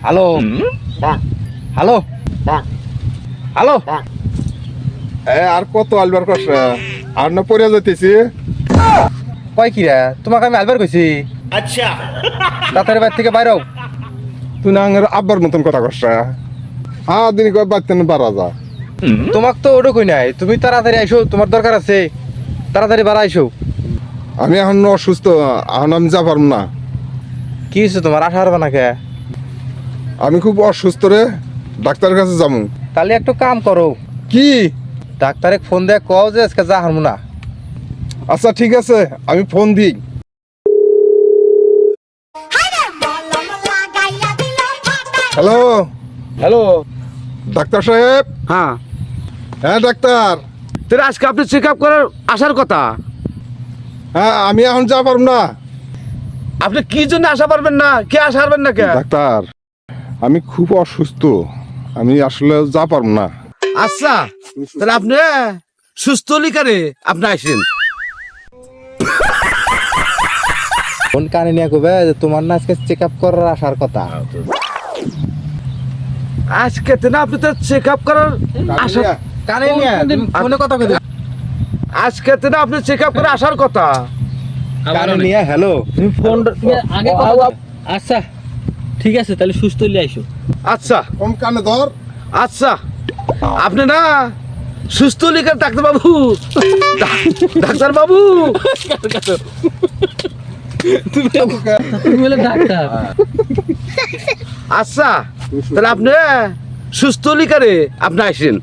Hello hello hello আর কত আলবার কষ্ট আর না পড়ে যেতেছি। কয় কি রে তোমাকে আমি আলবার কইছি। আচ্ছা তাড়াতাড়ি বাড়ি থেকে বাইরে হও। তুই না আঙের আব্বার মতন কথা কষ্ট দিন কয় বাড়তে বাড়া যা। তোমাক তো ওটা কই নাই, তুমি তাড়াতাড়ি আইসো, তোমার দরকার আছে, তাড়াতাড়ি বাড়া আইসো। আমি এখন অসুস্থ, এখন আমি যা পারব না। কি হয়েছে তোমার, আশা হারবা না কে? আমি খুব অসুস্থ রে, ডাক্তারের কাছে যাবো। তাহলে একটু কাম করো, কি? ডাক্তারে ফোন দিয়ে কও যে আজকে যা হারমু না। আচ্ছা ঠিক আছে, আমি ফোন দিই। Hello hello. ডাক্তার সাহেব। হ্যাঁ হ্যাঁ ডাক্তার। তাহলে আজকে আপনি চেক আপ করার আসার কথা। হ্যাঁ আমি এখন যা পারব না। আপনি কি জন্য আসা পারবেন না? কে আসা পারবেন না কে? ডাক্তার আমি খুব অসুস্থ, আমি আসলে যা পারব না। আচ্ছা তাহলে আপনি সুস্থ লিকারে আপনি আসেন। ফোন কানে নিয়ে কবে যে তোমার না আজকে চেক আপ করার আসার কথা। আজকে তো না আপনি তো চেক আপ করার আশা কানে নিয়ে ফোনে কথা কই। আজকে তো না আপনি চেক আপ করে আসার কথা কানে নিয়ে। হ্যালো তুমি ফোন আগে আচ্ছা ঠিক আছে, তাহলে সুস্থ হলে আইসো। আচ্ছা কম কানে ধর। আচ্ছা আপনি না সুস্থ লিকার ডাক্তার বাবু, ডাক্তার বাবু। তুমি হলে ডাক্তার। আচ্ছা তাহলে আপনি সুস্থ লিকারে আপনি আসেন।